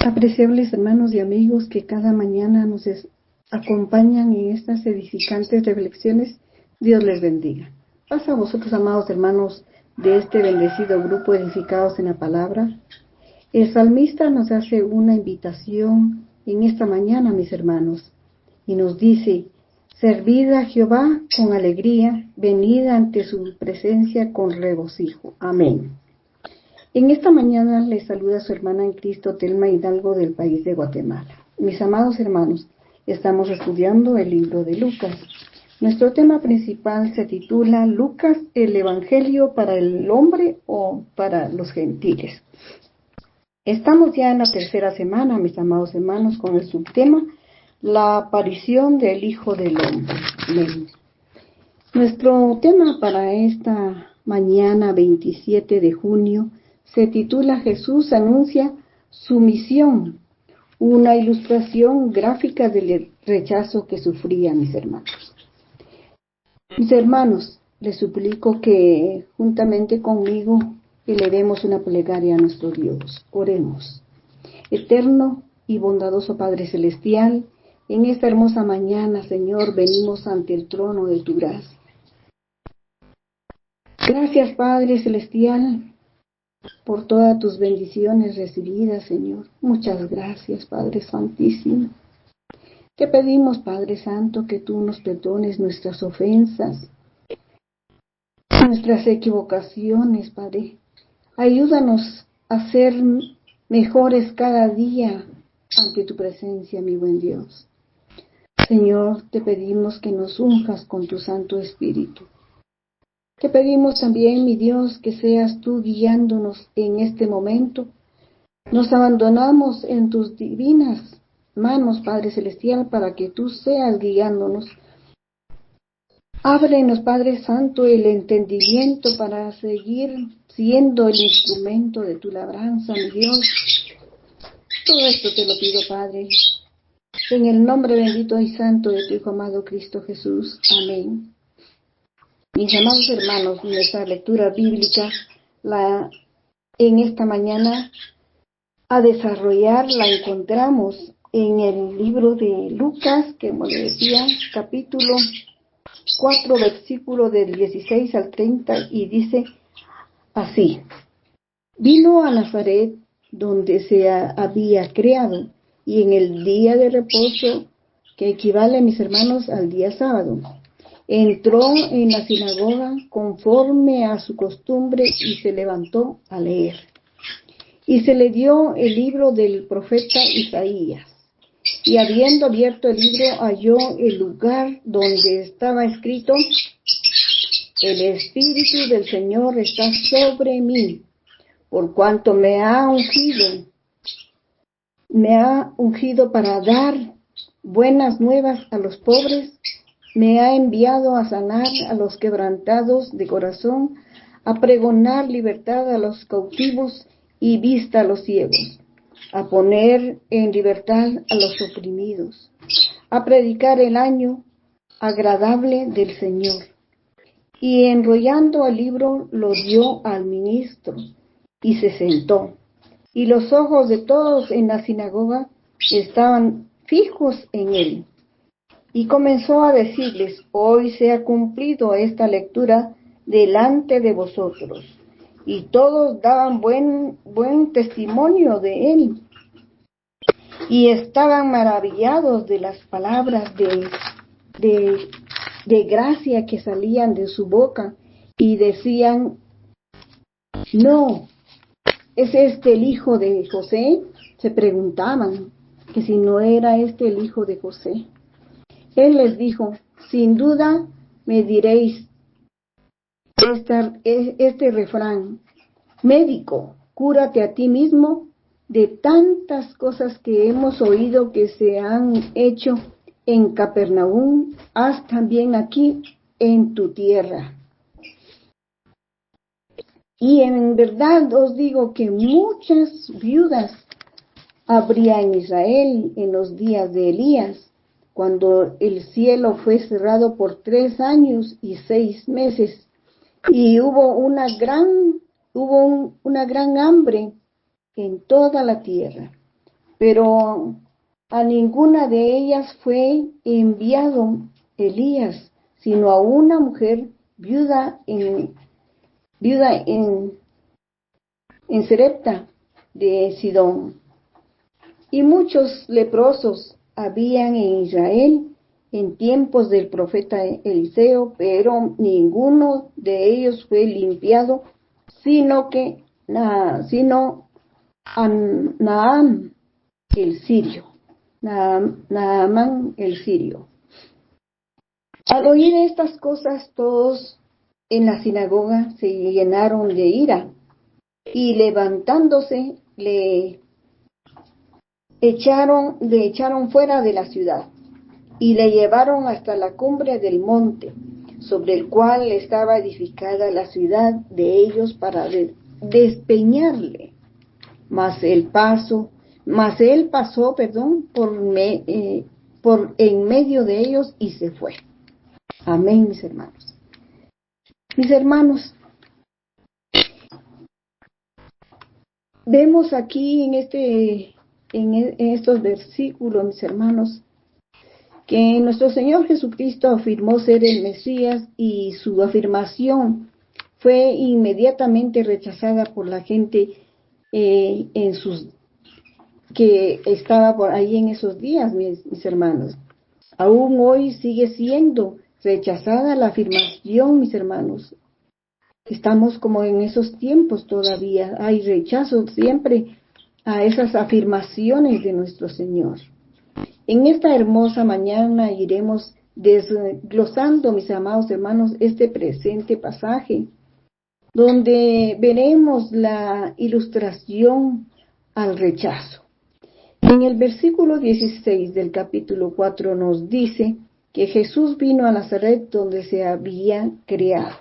Apreciables hermanos y amigos que cada mañana nos acompañan en estas edificantes reflexiones, Dios les bendiga. Paz a vosotros, amados hermanos de este bendecido grupo edificados en la palabra. El salmista nos hace una invitación en esta mañana, mis hermanos, y nos dice: servid a Jehová con alegría, venid ante su presencia con regocijo. Amén. En esta mañana les saluda su hermana en Cristo, Telma Hidalgo, del país de Guatemala. Mis amados hermanos, estamos estudiando el libro de Lucas. Nuestro tema principal se titula Lucas, el Evangelio para el hombre o para los gentiles. Estamos ya en la tercera semana, mis amados hermanos, con el subtema la aparición del Hijo del Hombre. Nuestro tema para esta mañana 27 de junio se titula Jesús anuncia su misión, una ilustración gráfica del rechazo que sufría, mis hermanos. Mis hermanos, les suplico que juntamente conmigo elevemos una plegaria a nuestro Dios. Oremos. Eterno y bondadoso Padre Celestial, en esta hermosa mañana, Señor, venimos ante el trono de tu gracia. Gracias, Padre Celestial, por todas tus bendiciones recibidas, Señor. Muchas gracias, Padre Santísimo. Te pedimos, Padre Santo, que tú nos perdones nuestras ofensas, nuestras equivocaciones, Padre. Ayúdanos a ser mejores cada día ante tu presencia, mi buen Dios. Señor, te pedimos que nos unjas con tu Santo Espíritu. Te pedimos también, mi Dios, que seas tú guiándonos en este momento. Nos abandonamos en tus divinas manos, Padre Celestial, para que tú seas guiándonos. Ábrenos, Padre Santo, el entendimiento para seguir siendo el instrumento de tu labranza, mi Dios. Todo esto te lo pido, Padre, en el nombre bendito y santo de tu Hijo amado Cristo Jesús. Amén. Mis amados hermanos, nuestra lectura bíblica en esta mañana a desarrollar la encontramos en el libro de Lucas, que como le decía, capítulo 4, versículo del 16 al 30, y dice así: vino a Nazaret, donde se había criado, y en el día de reposo, que equivale, mis hermanos, al día sábado, entró en la sinagoga conforme a su costumbre y se levantó a leer. Y se le dio el libro del profeta Isaías. Y habiendo abierto el libro, halló el lugar donde estaba escrito: el Espíritu del Señor está sobre mí, por cuanto me ha ungido para dar buenas nuevas a los pobres. Me ha enviado a sanar a los quebrantados de corazón, a pregonar libertad a los cautivos y vista a los ciegos, a poner en libertad a los oprimidos, a predicar el año agradable del Señor. Y enrollando el libro lo dio al ministro y se sentó. Y los ojos de todos en la sinagoga estaban fijos en él. Y comenzó a decirles: hoy se ha cumplido esta lectura delante de vosotros. Y todos daban buen testimonio de él. Y estaban maravillados de las palabras de gracia que salían de su boca. Y decían: no, ¿es este el hijo de José? Se preguntaban que si no era este el hijo de José. Él les dijo: sin duda me diréis este refrán: médico, cúrate a ti mismo. De tantas cosas que hemos oído que se han hecho en Capernaum, haz también aquí en tu tierra. Y en verdad os digo que muchas viudas habría en Israel en los días de Elías, cuando el cielo fue cerrado por 3 años y 6 meses, y hubo una gran hambre en toda la tierra. pero a ninguna de ellas fue enviado Elías, sino a una mujer viuda en Serepta de Sidón. Y muchos leprosos habían en Israel en tiempos del profeta Eliseo, pero ninguno de ellos fue limpiado, sino Naamán el sirio. Naamán el sirio. Al oír estas cosas, todos en la sinagoga se llenaron de ira y levantándose le echaron fuera de la ciudad y le llevaron hasta la cumbre del monte sobre el cual estaba edificada la ciudad de ellos para despeñarle. Mas él pasó, por en medio de ellos y se fue. Amén, mis hermanos. Mis hermanos, vemos aquí en estos versículos, mis hermanos, que nuestro Señor Jesucristo afirmó ser el Mesías y su afirmación fue inmediatamente rechazada por la gente que estaba por ahí en esos días, mis hermanos. Aún hoy sigue siendo rechazada la afirmación, mis hermanos. Estamos como en esos tiempos todavía. Hay rechazo siempre a esas afirmaciones de nuestro Señor. En esta hermosa mañana iremos desglosando, mis amados hermanos, este presente pasaje, donde veremos la ilustración al rechazo. En el versículo 16 del capítulo 4 nos dice que Jesús vino a Nazaret donde se había criado.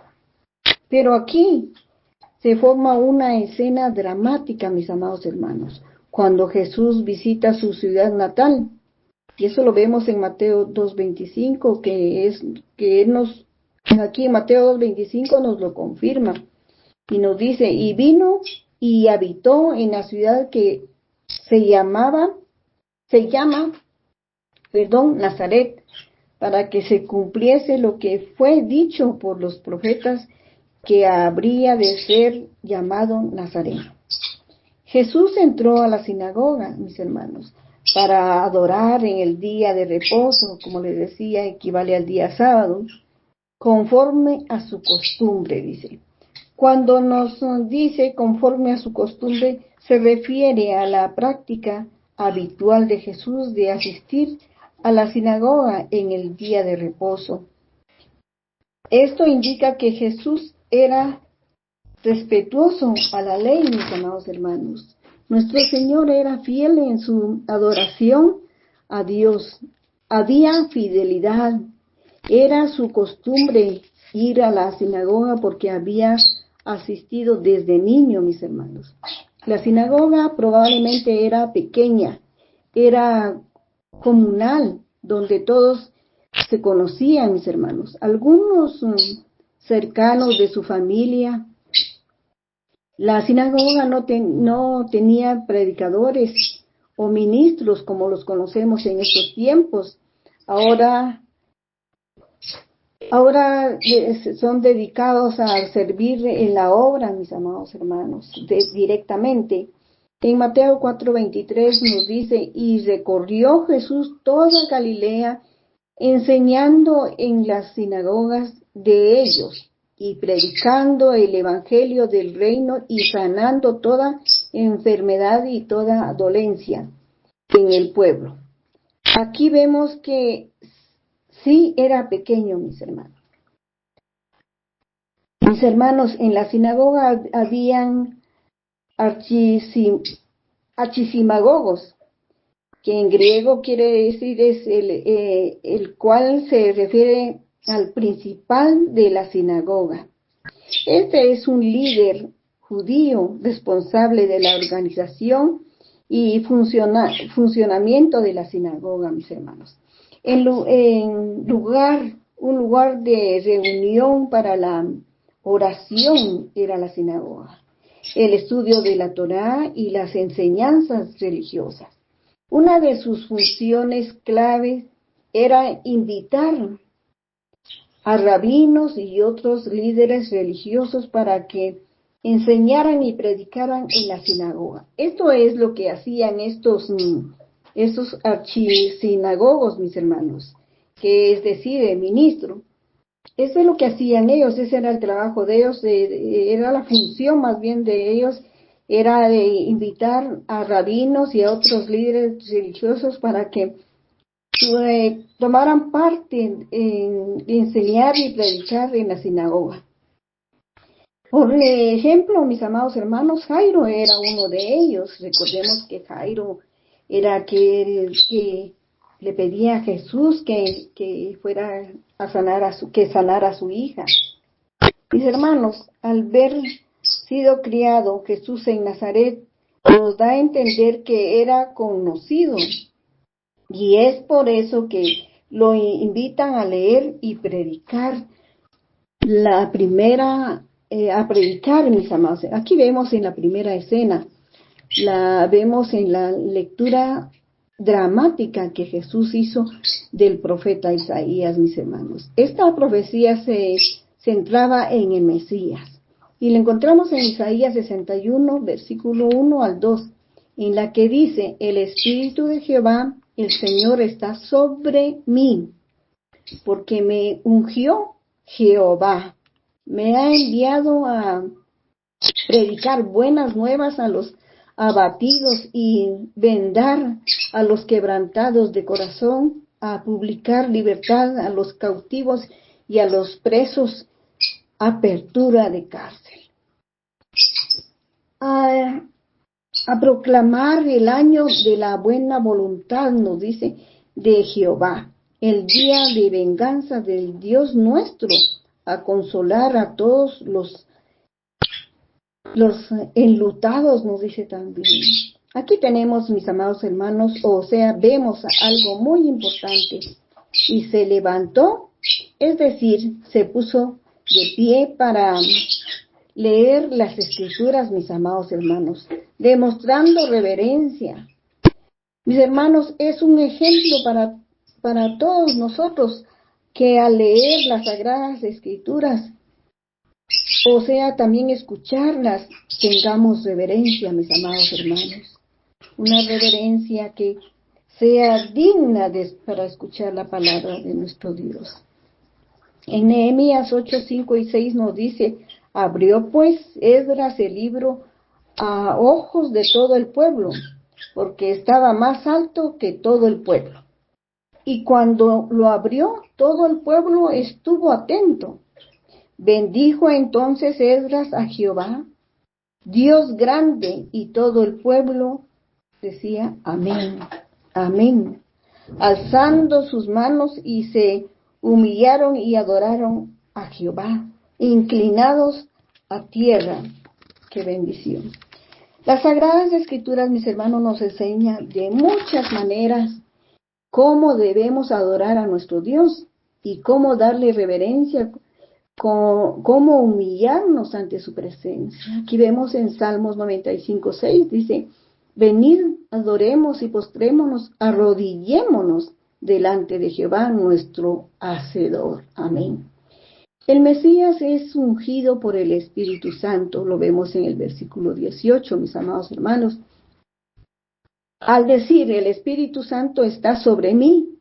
Pero aquí se forma una escena dramática, mis amados hermanos, cuando Jesús visita su ciudad natal. Y eso lo vemos en Mateo 2:25, aquí en Mateo 2:25 nos lo confirma. Y nos dice, y vino y habitó en la ciudad que se llama Nazaret, para que se cumpliese lo que fue dicho por los profetas, que habría de ser llamado Nazareno. Jesús entró a la sinagoga, mis hermanos, para adorar en el día de reposo, como les decía, equivale al día sábado, conforme a su costumbre, dice. Cuando nos dice conforme a su costumbre, se refiere a la práctica habitual de Jesús de asistir a la sinagoga en el día de reposo. Esto indica que Jesús era respetuoso a la ley, mis amados hermanos. Nuestro Señor era fiel en su adoración a Dios. Había fidelidad. Era su costumbre ir a la sinagoga porque había asistido desde niño, mis hermanos. La sinagoga probablemente era pequeña, era comunal, donde todos se conocían, mis hermanos. Algunos cercanos de su familia. La sinagoga no tenía predicadores o ministros como los conocemos en estos tiempos. Ahora son dedicados a servir en la obra, mis amados hermanos, directamente. En Mateo 4:23 nos dice, y recorrió Jesús toda Galilea, enseñando en las sinagogas de ellos, y predicando el evangelio del reino, y sanando toda enfermedad y toda dolencia en el pueblo. Aquí vemos que sí era pequeño, mis hermanos. Mis hermanos, en la sinagoga habían archisimagogos, que en griego quiere decir es el cual se refiere al principal de la sinagoga. Este es un líder judío responsable de la organización y funcionamiento de la sinagoga, mis hermanos. Un lugar de reunión para la oración era la sinagoga, el estudio de la Torá y las enseñanzas religiosas. Una de sus funciones claves era invitar a rabinos y otros líderes religiosos para que enseñaran y predicaran en la sinagoga. Esto es lo que hacían estos archisinagogos, mis hermanos, que es decir, el ministro. Eso es lo que hacían ellos, ese era el trabajo de ellos, era la función más bien de ellos, era de invitar a rabinos y a otros líderes religiosos para que tomaran parte en enseñar y predicar en la sinagoga. Por ejemplo, mis amados hermanos, Jairo era uno de ellos. Recordemos que Jairo era aquel que le pedía a Jesús que fuera a sanara a su hija. Mis hermanos, al ver sido criado Jesús en Nazaret, nos da a entender que era conocido. Y es por eso que lo invitan a leer y predicar a predicar, mis amados. Aquí vemos en la primera escena, la vemos en la lectura dramática que Jesús hizo del profeta Isaías, mis hermanos. Esta profecía se centraba en el Mesías y la encontramos en Isaías 61, versículo 1 al 2, en la que dice: el Espíritu de Jehová, el Señor, está sobre mí, porque me ungió Jehová. Me ha enviado a predicar buenas nuevas a los abatidos y vendar a los quebrantados de corazón, a publicar libertad a los cautivos y a los presos, apertura de cárcel. A proclamar el año de la buena voluntad, nos dice, de Jehová, el día de venganza del Dios nuestro, a consolar a todos los enlutados, nos dice también. Aquí tenemos, mis amados hermanos, vemos algo muy importante. Y se levantó, es decir, se puso de pie para leer las Escrituras, mis amados hermanos, demostrando reverencia. Mis hermanos, es un ejemplo para todos nosotros que al leer las Sagradas Escrituras, también escucharlas, tengamos reverencia, mis amados hermanos. Una reverencia que sea digna para escuchar la palabra de nuestro Dios. En Nehemías 8, 5 y 6 nos dice: abrió pues Esdras el libro a ojos de todo el pueblo, porque estaba más alto que todo el pueblo. Y cuando lo abrió, todo el pueblo estuvo atento. Bendijo entonces Esdras a Jehová, Dios grande, y todo el pueblo decía amén, amén, alzando sus manos, y se humillaron y adoraron a Jehová, inclinados a tierra. ¡Qué bendición! Las Sagradas Escrituras, mis hermanos, nos enseñan de muchas maneras cómo debemos adorar a nuestro Dios y cómo darle reverencia, cómo humillarnos ante su presencia. Aquí vemos en Salmos 95, 6, dice: venid, adoremos y postrémonos, arrodillémonos delante de Jehová nuestro Hacedor. Amén. El Mesías es ungido por el Espíritu Santo, lo vemos en el versículo 18, mis amados hermanos. Al decir el Espíritu Santo está sobre mí,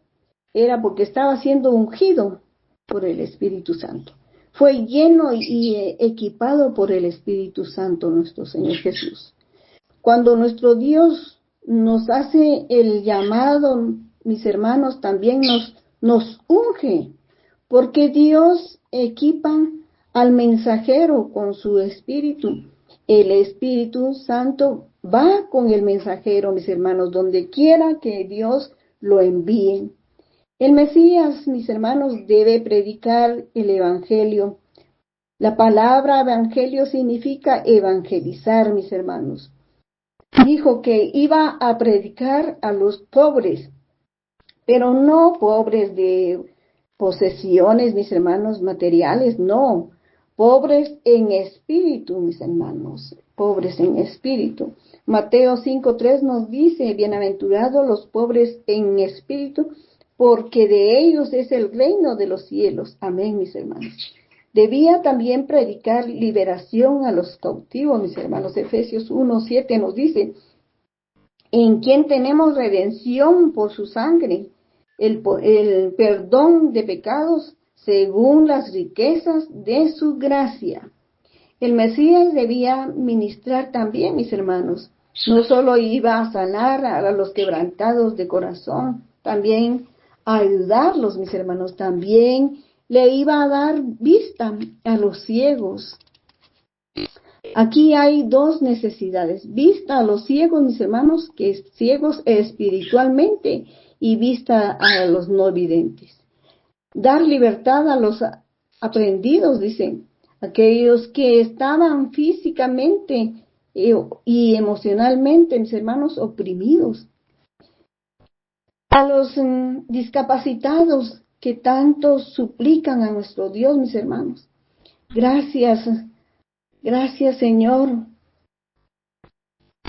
era porque estaba siendo ungido por el Espíritu Santo. Fue lleno y equipado por el Espíritu Santo nuestro Señor Jesús. Cuando nuestro Dios nos hace el llamado, mis hermanos, también nos unge, porque Dios equipa al mensajero con su Espíritu. El Espíritu Santo va con el mensajero, mis hermanos, donde quiera que Dios lo envíe. El Mesías, mis hermanos, debe predicar el Evangelio. La palabra Evangelio significa evangelizar, mis hermanos. Dijo que iba a predicar a los pobres, pero no pobres de posesiones, mis hermanos, materiales, no. Pobres en espíritu, mis hermanos. pobres en espíritu. Mateo 5:3 nos dice, bienaventurados los pobres en espíritu, porque de ellos es el reino de los cielos. Amén, mis hermanos. Debía también predicar liberación a los cautivos, mis hermanos. Efesios 1:7 nos dice, en quien tenemos redención por su sangre, el perdón de pecados según las riquezas de su gracia. El Mesías debía ministrar también, mis hermanos. No solo iba a sanar a los quebrantados de corazón, también a ayudarlos, mis hermanos. También le iba a dar vista a los ciegos. Aquí hay dos necesidades. Vista a los ciegos, mis hermanos, que es ciegos espiritualmente, y vista a los no videntes. Dar libertad a los aprendidos, dicen, aquellos que estaban físicamente y emocionalmente, mis hermanos, oprimidos. A los discapacitados que tanto suplican a nuestro Dios, mis hermanos. Gracias Señor,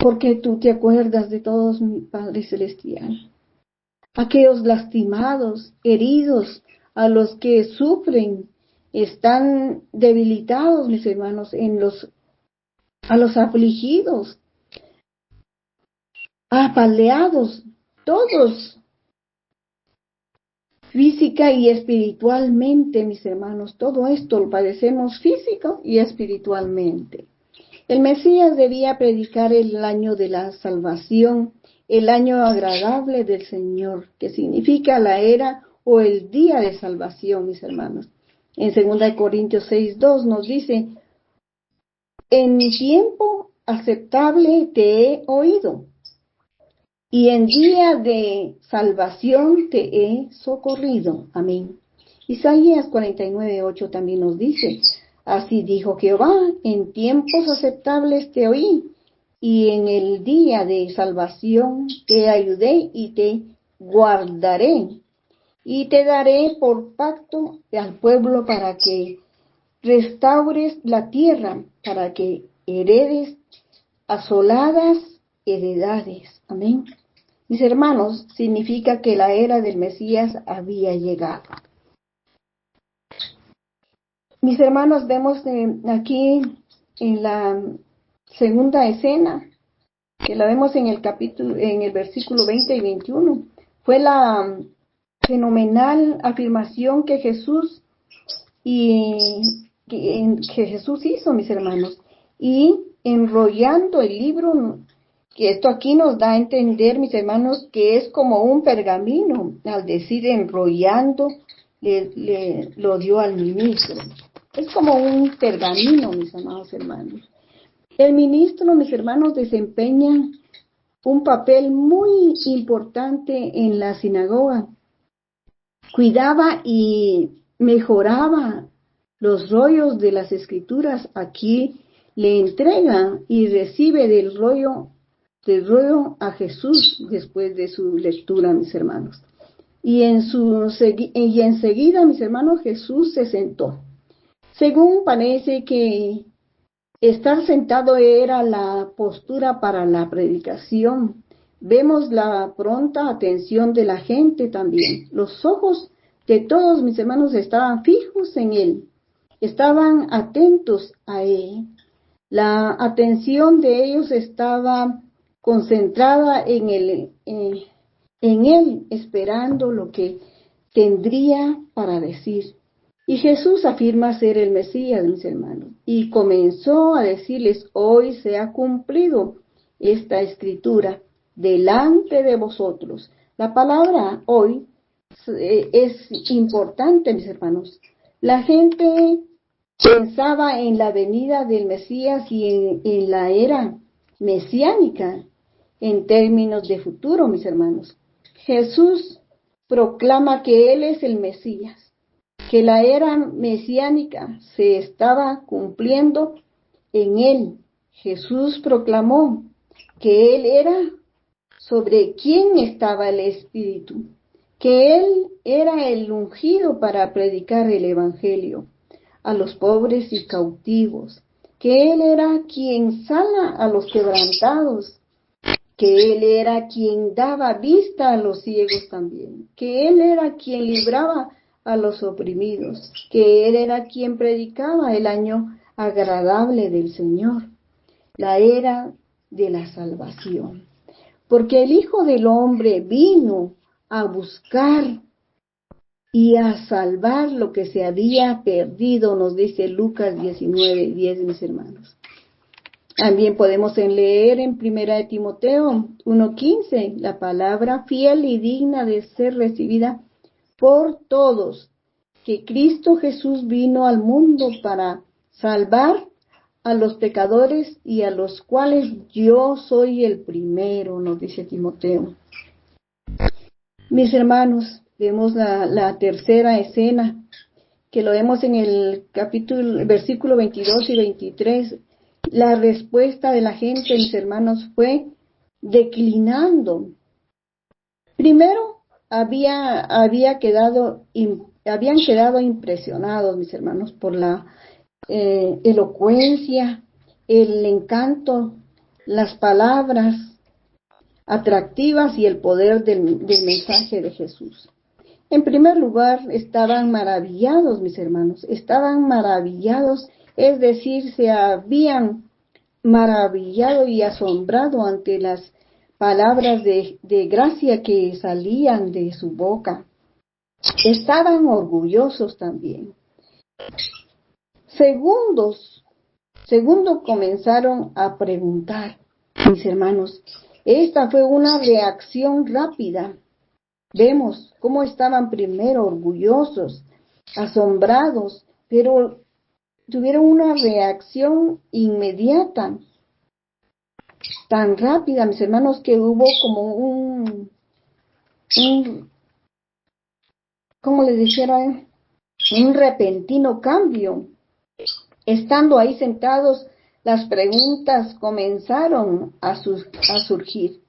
porque tú te acuerdas de todos, mi Padre Celestial. Aquellos lastimados, heridos, a los que sufren, están debilitados, mis hermanos, a los afligidos, apaleados, todos, física y espiritualmente, mis hermanos. Todo esto lo padecemos físico y espiritualmente. El Mesías debía predicar el año de la salvación, el año agradable del Señor, que significa la era o el día de salvación, mis hermanos. En 2 Corintios 6:2 nos dice, en tiempo aceptable te he oído, y en día de salvación te he socorrido. Amén. Isaías 49:8 también nos dice, así dijo Jehová, en tiempos aceptables te oí, y en el día de salvación te ayudé y te guardaré, y te daré por pacto al pueblo para que restaures la tierra, para que heredes asoladas heredades. Amén. Mis hermanos, significa que la era del Mesías había llegado. Mis hermanos, vemos aquí en la segunda escena, que la vemos en el versículo 20 y 21, fue la fenomenal afirmación que Jesús hizo, mis hermanos, y enrollando el libro, que esto aquí nos da a entender, mis hermanos, que es como un pergamino. Al decir enrollando, lo dio al ministro. Es como un pergamino, mis amados hermanos. El ministro, mis hermanos, desempeña un papel muy importante en la sinagoga. Cuidaba y mejoraba los rollos de las escrituras. Aquí le entrega y recibe del rollo a Jesús después de su lectura, mis hermanos. Y enseguida, mis hermanos, Jesús se sentó. Según parece que estar sentado era la postura para la predicación. Vemos la pronta atención de la gente también. Los ojos de todos, mis hermanos, estaban fijos en él. Estaban atentos a él. La atención de ellos estaba concentrada en él, esperando lo que tendría para decir. Y Jesús afirma ser el Mesías, mis hermanos, y comenzó a decirles, hoy se ha cumplido esta escritura delante de vosotros. La palabra hoy es importante, mis hermanos. La gente pensaba en la venida del Mesías y en la era mesiánica en términos de futuro, mis hermanos. Jesús proclama que Él es el Mesías, que la era mesiánica se estaba cumpliendo en Él. Jesús proclamó que Él era sobre quien estaba el Espíritu, que Él era el ungido para predicar el Evangelio a los pobres y cautivos, que Él era quien sana a los quebrantados, que Él era quien daba vista a los ciegos también, que Él era quien libraba a los oprimidos, que Él era quien predicaba el año agradable del Señor, la era de la salvación. Porque el Hijo del Hombre vino a buscar y a salvar lo que se había perdido, nos dice Lucas 19:10, mis hermanos. También podemos leer en 1 de Timoteo 1:15, la palabra fiel y digna de ser recibida por todos, que Cristo Jesús vino al mundo para salvar a los pecadores y a los cuales yo soy el primero, nos dice Timoteo. Mis hermanos, vemos la tercera escena, que lo vemos en el versículo 22 y 23. La respuesta de la gente, mis hermanos, fue declinando. Primero, habían quedado impresionados, mis hermanos, por la elocuencia, el encanto, las palabras atractivas y el poder del mensaje de Jesús. En primer lugar, estaban maravillados, mis hermanos, estaban maravillados, es decir, se habían maravillado y asombrado ante las palabras de gracia que salían de su boca. Estaban orgullosos también. Segundo, comenzaron a preguntar, mis hermanos. Esta fue una reacción rápida. Vemos cómo estaban primero orgullosos, asombrados, pero tuvieron una reacción inmediata, tan rápida, mis hermanos, que hubo como ¿cómo les dijera? Un repentino cambio. Estando ahí sentados, las preguntas comenzaron a surgir,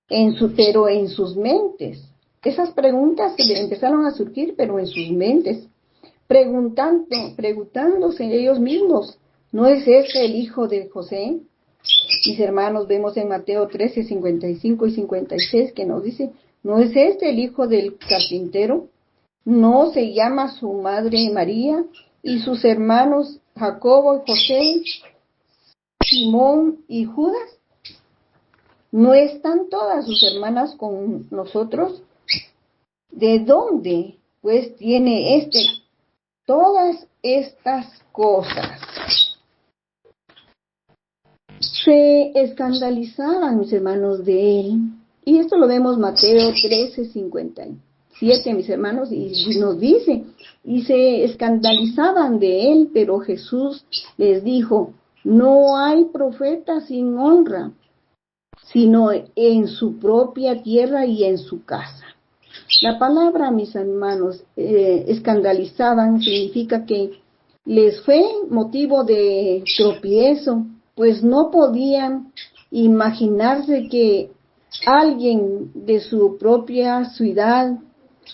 pero en sus mentes. Esas preguntas empezaron a surgir, pero en sus mentes, preguntándose ellos mismos, ¿no es ese el hijo de José? Mis hermanos, vemos en Mateo 13, 55 y 56 que nos dice, ¿no es este el hijo del carpintero? ¿No se llama su madre María y sus hermanos Jacobo y José, Simón y Judas? ¿No están todas sus hermanas con nosotros? ¿De dónde, pues, tiene todas estas cosas? Se escandalizaban, mis hermanos, de él. Y esto lo vemos Mateo 13, 57, mis hermanos, y nos dice, y se escandalizaban de él, pero Jesús les dijo, no hay profeta sin honra, sino en su propia tierra y en su casa. La palabra, mis hermanos, escandalizaban, significa que les fue motivo de tropiezo, pues no podían imaginarse que alguien de su propia ciudad,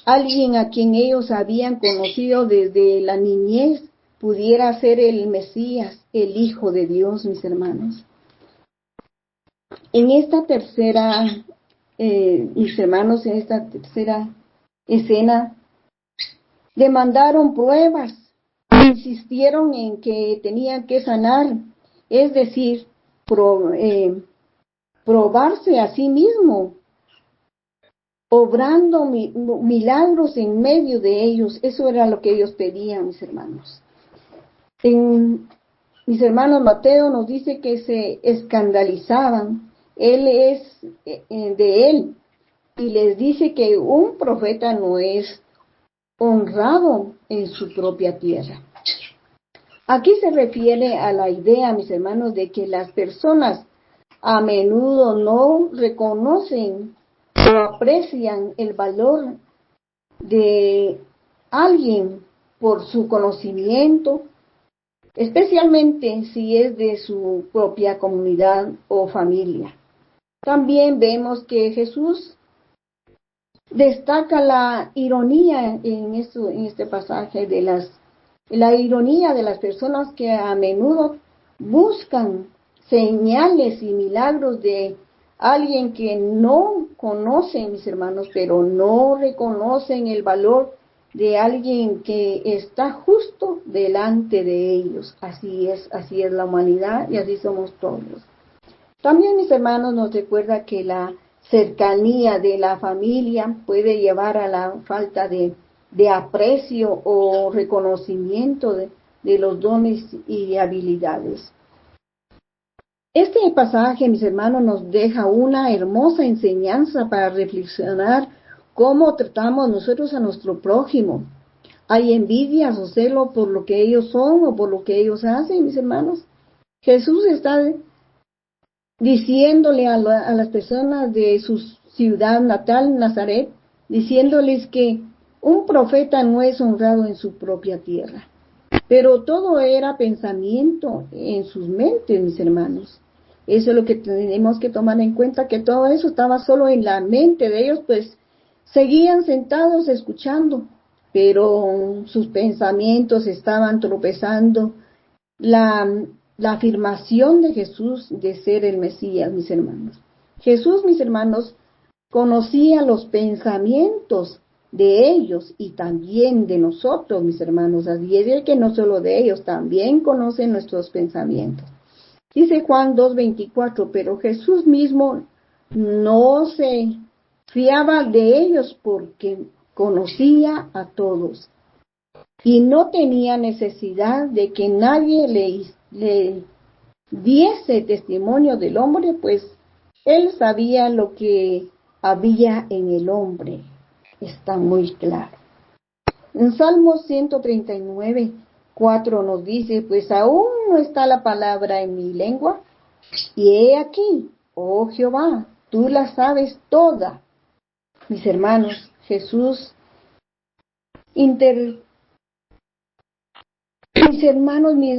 alguien a quien ellos habían conocido desde la niñez, pudiera ser el Mesías, el Hijo de Dios, mis hermanos. En esta tercera, mis hermanos, en esta tercera escena, demandaron pruebas, insistieron en que tenían que sanar, es decir, probarse a sí mismo, obrando milagros en medio de ellos. Eso era lo que ellos pedían, mis hermanos. Mis hermanos, Mateo nos dice que se escandalizaban. Él es de él. Y les dice que un profeta no es honrado en su propia tierra. Aquí se refiere a la idea, mis hermanos, de que las personas a menudo no reconocen o aprecian el valor de alguien por su conocimiento, especialmente si es de su propia comunidad o familia. También vemos que Jesús destaca la ironía en este pasaje la ironía de las personas que a menudo buscan señales y milagros de alguien que no conocen, mis hermanos, pero no reconocen el valor de alguien que está justo delante de ellos. Así es la humanidad y así somos todos. También, mis hermanos, nos recuerda que la cercanía de la familia puede llevar a la falta de aprecio o reconocimiento de los dones y habilidades. Este pasaje, mis hermanos, nos deja una hermosa enseñanza para reflexionar cómo tratamos nosotros a nuestro prójimo. ¿Hay envidias o celo por lo que ellos son o por lo que ellos hacen, mis hermanos? Jesús está diciéndole a las personas de su ciudad natal, Nazaret, diciéndoles que un profeta no es honrado en su propia tierra. Pero todo era pensamiento en sus mentes, mis hermanos. Eso es lo que tenemos que tomar en cuenta, que todo eso estaba solo en la mente de ellos, pues seguían sentados escuchando, pero sus pensamientos estaban tropezando la afirmación de Jesús de ser el Mesías, mis hermanos. Jesús, mis hermanos, conocía los pensamientos de ellos y también de nosotros, mis hermanos. Así es que no solo de ellos, también conoce nuestros pensamientos. Dice Juan 2:24, pero Jesús mismo no se fiaba de ellos porque conocía a todos y no tenía necesidad de que nadie le diese testimonio del hombre, pues él sabía lo que había en el hombre. Está muy claro. En Salmo 139:4 nos dice, pues aún no está la palabra en mi lengua, y he aquí, oh Jehová, tú la sabes toda. Mis hermanos,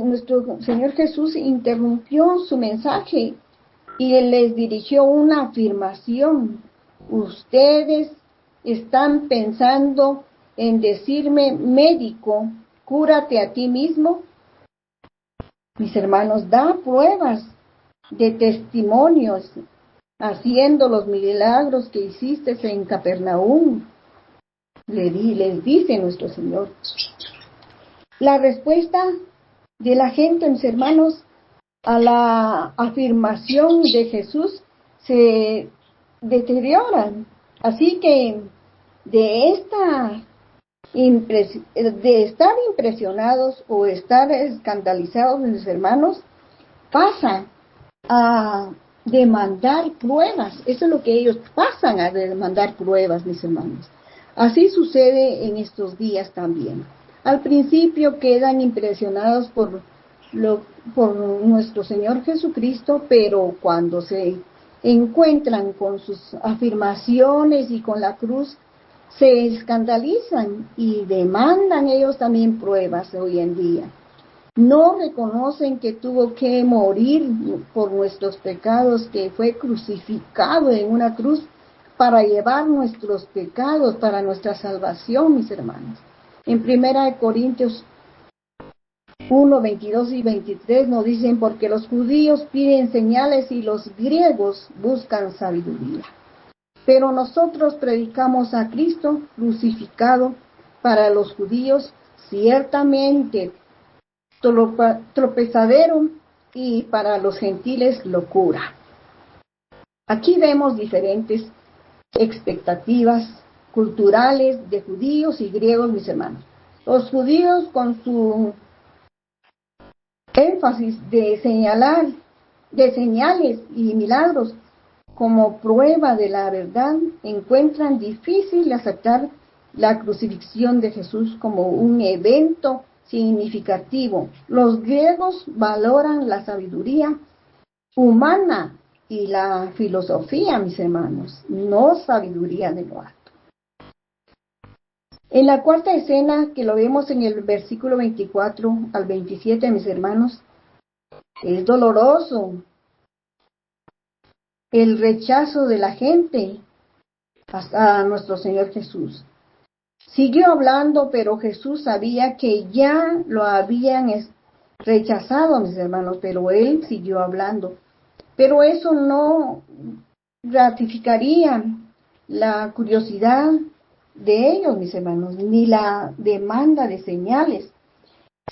nuestro Señor Jesús interrumpió su mensaje y les dirigió una afirmación. Ustedes están pensando en decirme, médico, cúrate a ti mismo. Mis hermanos, da pruebas de testimonios haciendo los milagros que hiciste en Capernaum. Les dice nuestro Señor. La respuesta de la gente, mis hermanos, a la afirmación de Jesús se deterioran. Así que de estar impresionados o estar escandalizados, mis hermanos, pasan a demandar pruebas. Eso es lo que ellos pasan a demandar pruebas, mis hermanos. Así sucede en estos días también. Al principio quedan impresionados por nuestro Señor Jesucristo, pero cuando se encuentran con sus afirmaciones y con la cruz, se escandalizan y demandan ellos también pruebas hoy en día. No reconocen que tuvo que morir por nuestros pecados, que fue crucificado en una cruz para llevar nuestros pecados, para nuestra salvación, mis hermanos. En 1 Corintios 1:22 y 23 nos dicen, porque los judíos piden señales y los griegos buscan sabiduría. Pero nosotros predicamos a Cristo crucificado, para los judíos ciertamente tropezadero y para los gentiles locura. Aquí vemos diferentes expectativas culturales de judíos y griegos, mis hermanos. Los judíos, con su énfasis de señales y milagros como prueba de la verdad, encuentran difícil aceptar la crucifixión de Jesús como un evento significativo. Los griegos valoran la sabiduría humana y la filosofía, mis hermanos, no sabiduría de lo alto. En la cuarta escena, que lo vemos en el versículo 24 al 27, mis hermanos, es doloroso el rechazo de la gente a nuestro Señor Jesús. Siguió hablando, pero Jesús sabía que ya lo habían rechazado, mis hermanos, pero él siguió hablando. Pero eso no gratificaría la curiosidad de ellos, mis hermanos, ni la demanda de señales.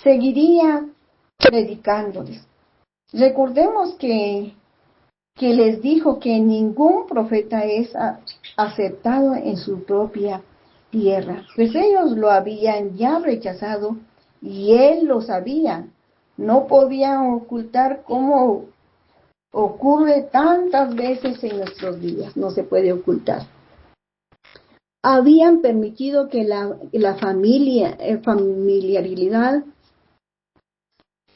Seguiría predicándoles. Recordemos que les dijo que ningún profeta es aceptado en su propia tierra, pues ellos lo habían ya rechazado y él lo sabía. No podía ocultar cómo ocurre tantas veces en nuestros días, no se puede ocultar. Habían permitido que la familiaridad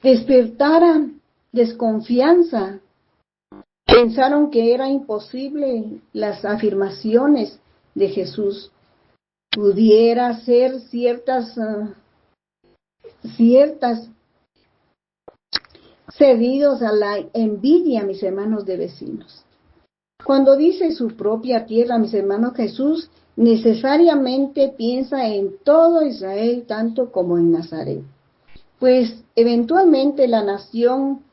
despertara desconfianza. Pensaron que era imposible las afirmaciones de Jesús. Pudiera ser ciertas cedidos a la envidia, mis hermanos de vecinos. Cuando dice su propia tierra, mis hermanos, Jesús necesariamente piensa en todo Israel, tanto como en Nazaret. Pues eventualmente la nación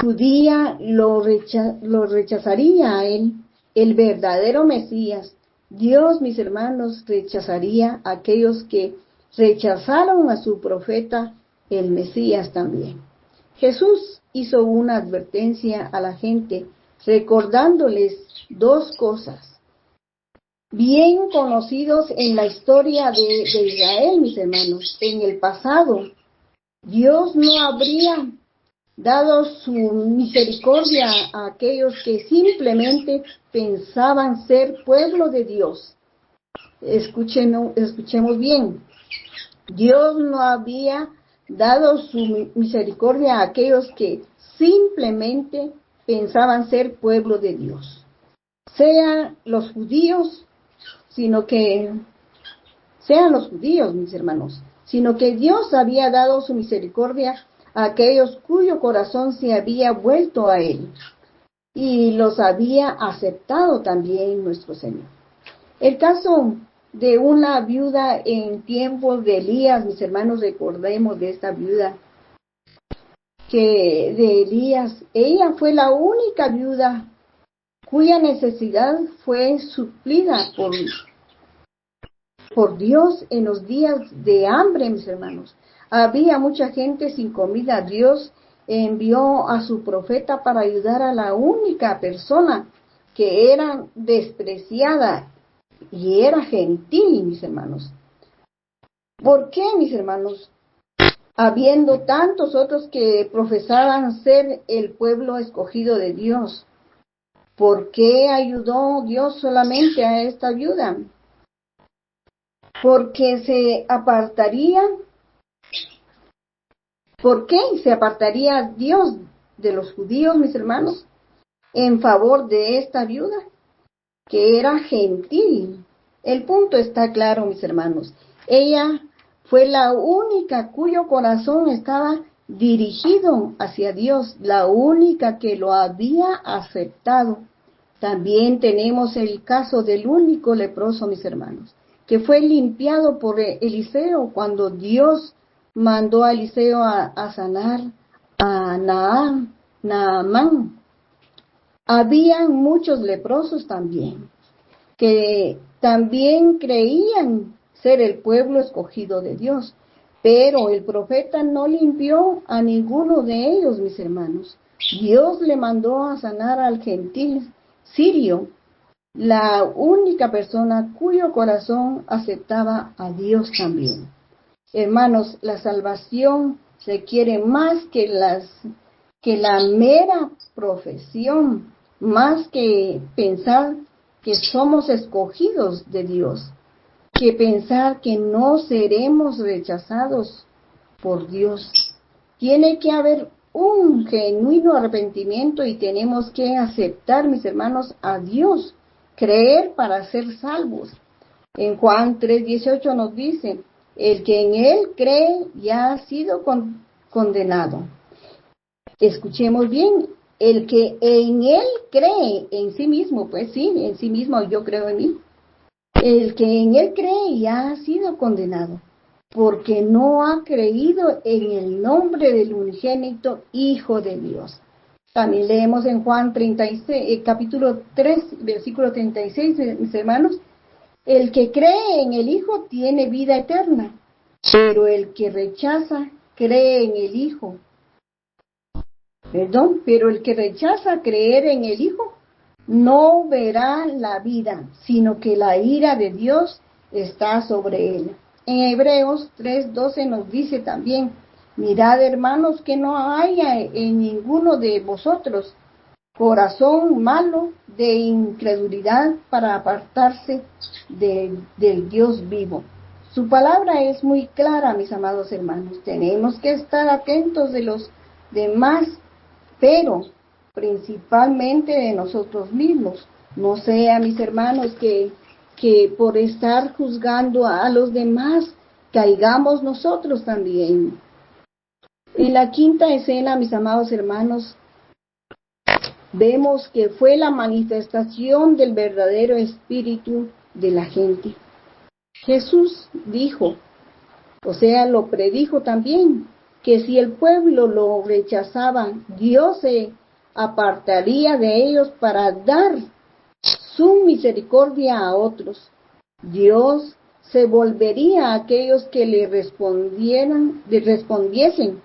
judía lo rechazaría a él, el verdadero Mesías. Dios, mis hermanos, rechazaría a aquellos que rechazaron a su profeta, el Mesías también. Jesús hizo una advertencia a la gente, recordándoles dos cosas, bien conocidos en la historia de Israel, mis hermanos. En el pasado, Dios no habría dado su misericordia a aquellos que simplemente pensaban ser pueblo de Dios. Escuchemos bien. Dios no había dado su misericordia a aquellos que simplemente pensaban ser pueblo de Dios. Sean los judíos, mis hermanos, sino que Dios había dado su misericordia a aquellos cuyo corazón se había vuelto a Él y los había aceptado también nuestro Señor. El caso de una viuda en tiempos de Elías, mis hermanos, recordemos de esta viuda de Elías. Ella fue la única viuda cuya necesidad fue suplida por Dios en los días de hambre, mis hermanos. Había mucha gente sin comida. Dios envió a su profeta para ayudar a la única persona que era despreciada y era gentil, mis hermanos. ¿Por qué, mis hermanos? Habiendo tantos otros que profesaban ser el pueblo escogido de Dios, ¿por qué ayudó Dios solamente a esta viuda? Porque se apartaría. ¿Por qué se apartaría Dios de los judíos, mis hermanos, en favor de esta viuda, que era gentil? El punto está claro, mis hermanos. Ella fue la única cuyo corazón estaba dirigido hacia Dios, la única que lo había aceptado. También tenemos el caso del único leproso, mis hermanos, que fue limpiado por Eliseo cuando Dios mandó a Eliseo a sanar a Naamán. Habían muchos leprosos también, que también creían ser el pueblo escogido de Dios, pero el profeta no limpió a ninguno de ellos, mis hermanos. Dios le mandó a sanar al gentil sirio, la única persona cuyo corazón aceptaba a Dios también. Hermanos, la salvación requiere más que la mera profesión, más que pensar que somos escogidos de Dios, que pensar que no seremos rechazados por Dios. Tiene que haber un genuino arrepentimiento y tenemos que aceptar, mis hermanos, a Dios, creer para ser salvos. En Juan 3:18 nos dice: el que en Él cree ya ha sido condenado. Escuchemos bien, el que en Él cree en sí mismo, pues sí, en sí mismo yo creo en mí. El que en Él cree ya ha sido condenado. porque no ha creído en el nombre del unigénito Hijo de Dios. También leemos en Juan 36, capítulo 3, versículo 36, mis hermanos, el que cree en el Hijo tiene vida eterna, pero el que rechaza cree en el Hijo. Pero el que rechaza creer en el Hijo no verá la vida, sino que la ira de Dios está sobre él. En Hebreos 3:12 nos dice también, mirad hermanos que no haya en ninguno de vosotros corazón malo de incredulidad para apartarse del Dios vivo. Su palabra es muy clara, mis amados hermanos. Tenemos que estar atentos de los demás, pero principalmente de nosotros mismos. No sea, mis hermanos, que por estar juzgando a los demás, caigamos nosotros también. En la quinta escena, mis amados hermanos, vemos que fue la manifestación del verdadero espíritu de la gente. Jesús dijo, o sea, lo predijo también, que si el pueblo lo rechazaba, Dios se apartaría de ellos para dar su misericordia a otros. Dios se volvería a aquellos que le respondiesen.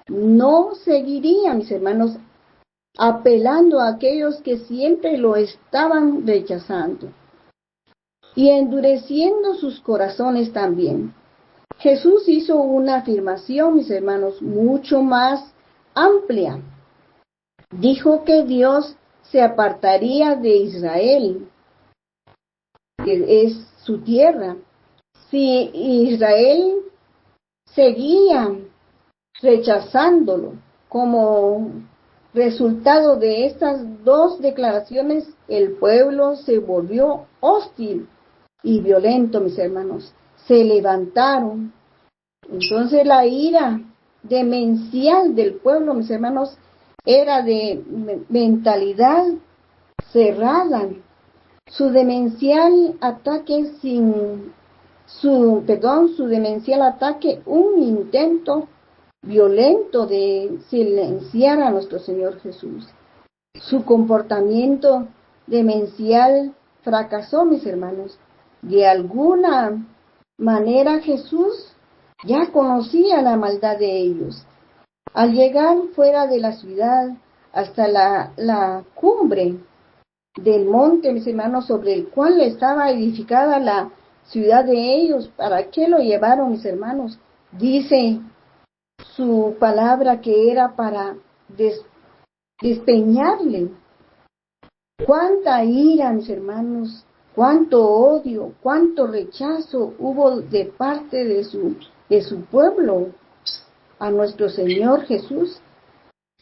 No seguiría, mis hermanos, apelando a aquellos que siempre lo estaban rechazando y endureciendo sus corazones también. Jesús hizo una afirmación, mis hermanos, mucho más amplia. Dijo que Dios se apartaría de Israel, que es su tierra. Si Israel seguía rechazándolo como resultado de estas dos declaraciones, el pueblo se volvió hostil y violento, mis hermanos. Se levantaron. Entonces la ira demencial del pueblo, mis hermanos, era de mentalidad cerrada. Su demencial ataque su demencial ataque, un intento violento de silenciar a nuestro Señor Jesús. Su comportamiento demencial fracasó, mis hermanos. De alguna manera Jesús ya conocía la maldad de ellos. Al llegar fuera de la ciudad hasta la cumbre del monte, mis hermanos, sobre el cual estaba edificada la ciudad de ellos, ¿para qué lo llevaron, mis hermanos? Dice su palabra que era para despeñarle. Cuánta ira, mis hermanos, cuánto odio, cuánto rechazo hubo de parte de su pueblo a nuestro Señor Jesús,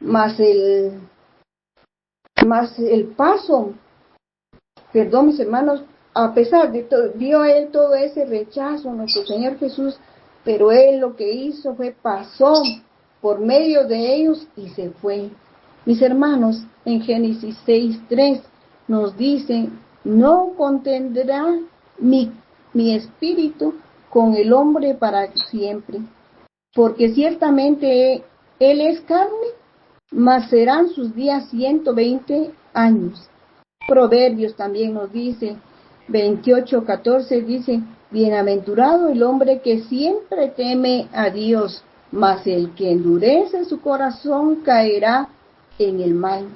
más el paso, mis hermanos, a pesar de todo, vio él todo ese rechazo a nuestro Señor Jesús, pero él lo que hizo fue pasó por medio de ellos y se fue. Mis hermanos, en Génesis 6:3 nos dice, no contendrá mi espíritu con el hombre para siempre, porque ciertamente él es carne, mas serán sus días 120 años. Proverbios también nos dice, 28:14 dice, bienaventurado el hombre que siempre teme a Dios, mas el que endurece su corazón caerá en el mal.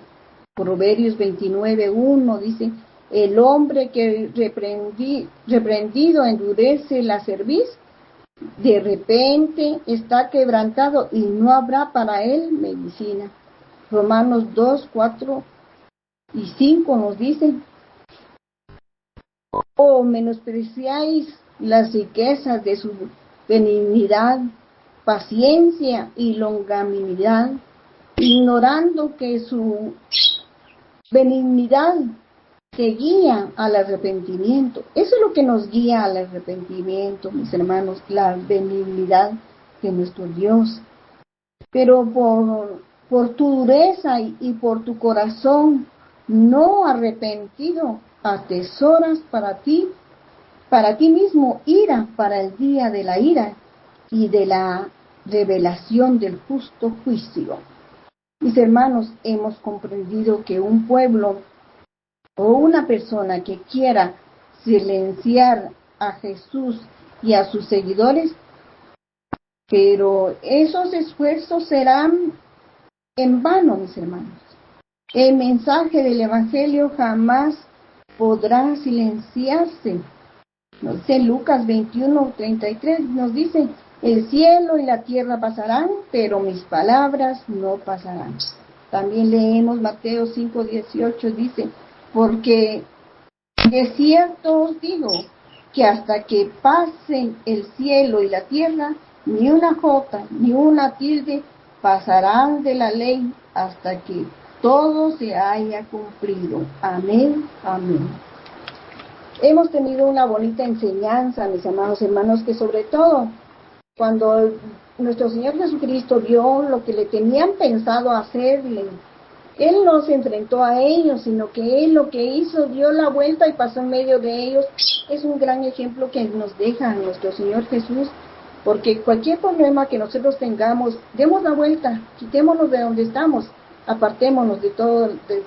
Proverbios 29:1 dice, el hombre que reprendido endurece la cerviz, de repente está quebrantado y no habrá para él medicina. Romanos 2:4 y 5 nos dicen, o menospreciáis las riquezas de su benignidad, paciencia y longanimidad, ignorando que su benignidad te guía al arrepentimiento. Eso es lo que nos guía al arrepentimiento, mis hermanos, la benignidad de nuestro Dios. Pero por tu dureza y por tu corazón no arrepentido, atesoras para ti mismo ira para el día de la ira y de la revelación del justo juicio. Mis hermanos, hemos comprendido que un pueblo o una persona que quiera silenciar a Jesús y a sus seguidores, pero esos esfuerzos serán en vano, mis hermanos. El mensaje del Evangelio jamás podrá silenciarse. Nos dice Lucas 21:33, nos dice: el cielo y la tierra pasarán, pero mis palabras no pasarán. También leemos Mateo 5:18, dice: porque de cierto os digo, que hasta que pasen el cielo y la tierra, ni una jota, ni una tilde pasarán de la ley, hasta que todo se haya cumplido. Amén, amén. Hemos tenido una bonita enseñanza, mis amados hermanos, que sobre todo cuando nuestro Señor Jesucristo vio lo que le tenían pensado hacerle, Él no se enfrentó a ellos, sino que Él lo que hizo, dio la vuelta y pasó en medio de ellos. Es un gran ejemplo que nos deja nuestro Señor Jesús, porque cualquier problema que nosotros tengamos, demos la vuelta, quitémonos de donde estamos, apartémonos de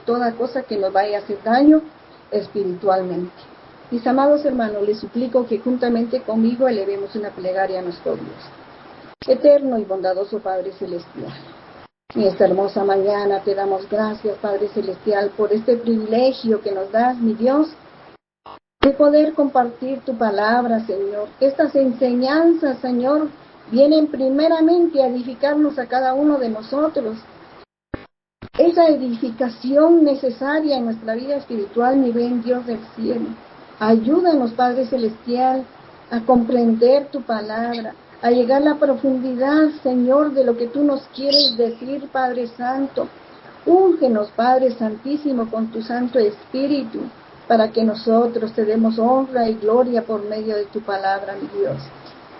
toda cosa que nos vaya a hacer daño espiritualmente. Mis amados hermanos, les suplico que juntamente conmigo elevemos una plegaria a nuestro Dios. Eterno y bondadoso Padre Celestial, en esta hermosa mañana te damos gracias, Padre Celestial, por este privilegio que nos das, mi Dios, de poder compartir tu palabra, Señor. Estas enseñanzas, Señor, vienen primeramente a edificarnos a cada uno de nosotros. Esa edificación necesaria en nuestra vida espiritual, mi buen Dios del cielo. Ayúdanos, Padre Celestial, a comprender tu palabra, a llegar a la profundidad, Señor, de lo que tú nos quieres decir, Padre Santo. Úngenos, Padre Santísimo, con tu Santo Espíritu, para que nosotros te demos honra y gloria por medio de tu palabra, mi Dios.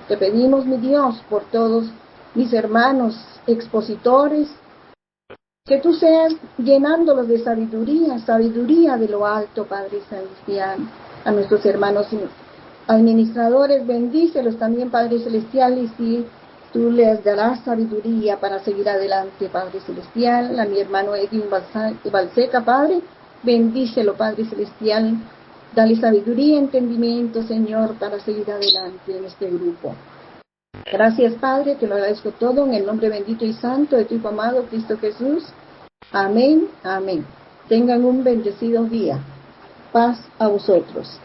Te pedimos, mi Dios, por todos mis hermanos expositores, que tú seas llenándolos de sabiduría, sabiduría de lo alto, Padre Celestial. A nuestros hermanos administradores, bendícelos también, Padre Celestial, y si tú les darás sabiduría para seguir adelante, Padre Celestial. A mi hermano Edwin Balseca, Padre, bendícelo, Padre Celestial. Dale sabiduría y entendimiento, Señor, para seguir adelante en este grupo. Gracias, Padre, te lo agradezco todo en el nombre bendito y santo de tu Hijo amado, Cristo Jesús. Amén, amén. Tengan un bendecido día. Paz a vosotros.